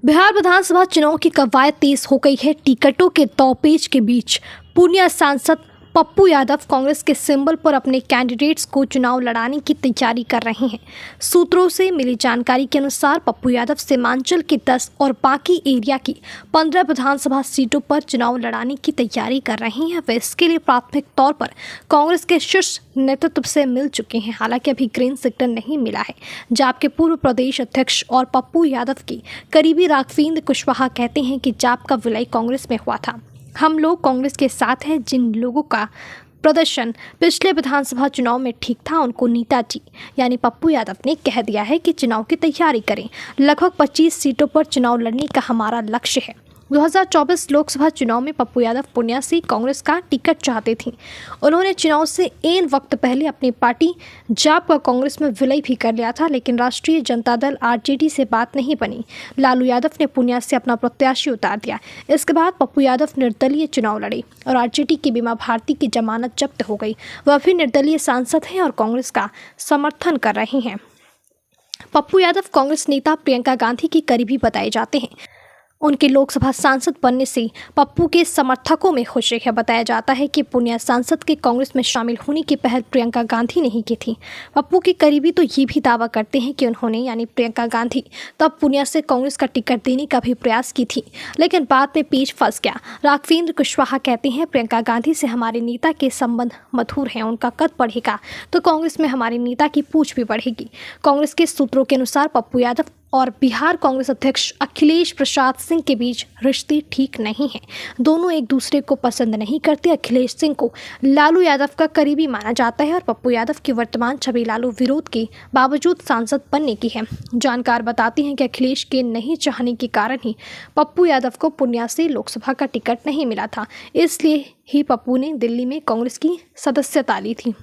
बिहार विधानसभा चुनाव की कवायद तेज हो गई है। टिकटों के दौपेच के बीच पूर्णिया सांसद पप्पू यादव कांग्रेस के सिंबल पर अपने कैंडिडेट्स को चुनाव लड़ाने की तैयारी कर रहे हैं। सूत्रों से मिली जानकारी के अनुसार पप्पू यादव सीमांचल के 10 और बाकी एरिया की 15 विधानसभा सीटों पर चुनाव लड़ाने की तैयारी कर रहे हैं। वे इसके लिए प्राथमिक तौर पर कांग्रेस के शीर्ष नेतृत्व से मिल चुके हैं। हालांकि अभी ग्रीन सिग्नल नहीं मिला है। जाप के पूर्व प्रदेश अध्यक्ष और पप्पू यादव के करीबी राघवेंद्र कुशवाहा कहते हैं कि जाप का विलय कांग्रेस में हुआ था। हम लोग कांग्रेस के साथ हैं। जिन लोगों का प्रदर्शन पिछले विधानसभा चुनाव में ठीक था, उनको नेताजी यानी पप्पू यादव ने कह दिया है कि चुनाव की तैयारी करें। लगभग 25 सीटों पर चुनाव लड़ने का हमारा लक्ष्य है। 2024 लोकसभा चुनाव में पप्पू यादव पूर्णिया से कांग्रेस का टिकट चाहते थे। उन्होंने चुनाव से एन वक्त पहले अपनी पार्टी जाप का कांग्रेस में विलय भी कर लिया था, लेकिन राष्ट्रीय जनता दल आरजेडी से बात नहीं बनी। लालू यादव ने पूर्णिया से अपना प्रत्याशी उतार दिया। इसके बाद पप्पू यादव निर्दलीय चुनाव लड़े और आरजेडी की बीमा भारती की जमानत जब्त हो गई। वह भी निर्दलीय सांसद हैं और कांग्रेस का समर्थन कर रहे हैं। पप्पू यादव कांग्रेस नेता प्रियंका गांधी की करीबी बताए जाते हैं। उनके लोकसभा सांसद बनने से पप्पू के समर्थकों में खुशी है। बताया जाता है कि पूर्णिया सांसद के कांग्रेस में शामिल होने की पहल प्रियंका गांधी ने ही की थी। पप्पू के करीबी तो ये भी दावा करते हैं कि उन्होंने यानी प्रियंका गांधी तब पूर्णिया से कांग्रेस का टिकट देने का भी प्रयास की थी, लेकिन बाद में पेच फंस गया। राघवेंद्र कुशवाहा कहते हैं, प्रियंका गांधी से हमारे नेता के संबंध मधुर हैं। उनका कद बढ़ेगा तो कांग्रेस में हमारे नेता की पूछ भी बढ़ेगी। कांग्रेस के सूत्रों के अनुसार पप्पू यादव और बिहार कांग्रेस अध्यक्ष अखिलेश प्रसाद सिंह के बीच रिश्ते ठीक नहीं हैं। दोनों एक दूसरे को पसंद नहीं करते। अखिलेश सिंह को लालू यादव का करीबी माना जाता है और पप्पू यादव की वर्तमान छवि लालू विरोध के बावजूद सांसद बनने की है। जानकार बताते हैं कि अखिलेश के नहीं चाहने के कारण ही पप्पू यादव को पूर्णिया से लोकसभा का टिकट नहीं मिला था। इसलिए ही पप्पू ने दिल्ली में कांग्रेस की सदस्यता ली थी।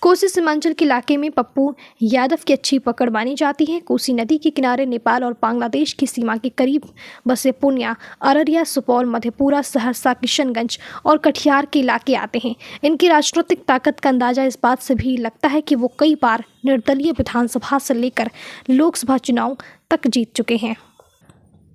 कोसी सीमांचल के इलाके में पप्पू यादव की अच्छी पकड़ मानी जाती है। कोसी नदी के किनारे नेपाल और बांग्लादेश की सीमा के करीब बसे पूर्णिया, अररिया, सुपौल, मधेपुरा, सहरसा, किशनगंज और कटिहार के इलाके आते हैं। इनकी राजनीतिक ताकत का अंदाजा इस बात से भी लगता है कि वो कई बार निर्दलीय विधानसभा से लेकर लोकसभा चुनाव तक जीत चुके हैं।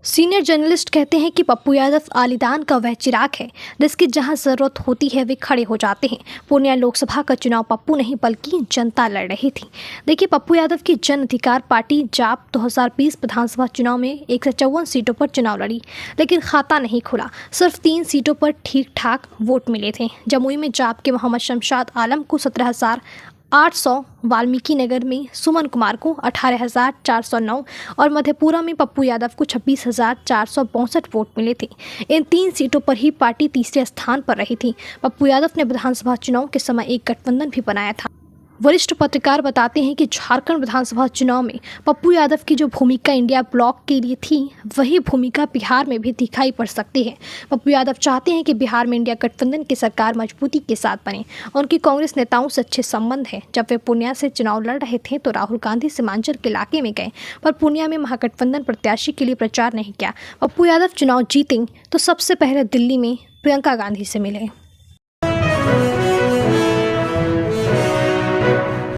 सीनियर जर्नलिस्ट कहते हैं कि पप्पू यादव आलीदान का वह चिराग है जिसकी जहां जरूरत होती है वे खड़े हो जाते हैं। पूर्णिया लोकसभा का चुनाव पप्पू नहीं बल्कि जनता लड़ रही थी। देखिए, पप्पू यादव की जन अधिकार पार्टी जाप 2020 विधानसभा चुनाव में 154 सीटों पर चुनाव लड़ी, लेकिन खाता नहीं खुला। सिर्फ 3 सीटों पर ठीक ठाक वोट मिले थे। जमुई में जाप के मोहम्मद शमशाद आलम को 17,800, वाल्मीकि नगर में सुमन कुमार को 18,409 और मधेपुरा में पप्पू यादव को 26,462 वोट मिले थे। इन 3 सीटों पर ही पार्टी तीसरे स्थान पर रही थी। पप्पू यादव ने विधानसभा चुनाव के समय एक गठबंधन भी बनाया था। वरिष्ठ पत्रकार बताते हैं कि झारखंड विधानसभा चुनाव में पप्पू यादव की जो भूमिका इंडिया ब्लॉक के लिए थी, वही भूमिका बिहार में भी दिखाई पड़ सकती है। पप्पू यादव चाहते हैं कि बिहार में इंडिया गठबंधन की सरकार मजबूती के साथ बने। उनकी कांग्रेस नेताओं से अच्छे संबंध हैं। जब वे पूर्णिया से चुनाव लड़ रहे थे तो राहुल गांधी सीमांचल के इलाके में गए, पर पूर्णिया में महागठबंधन प्रत्याशी के लिए प्रचार नहीं किया। पप्पू यादव चुनाव जीतें तो सबसे पहले दिल्ली में प्रियंका गांधी से मिले।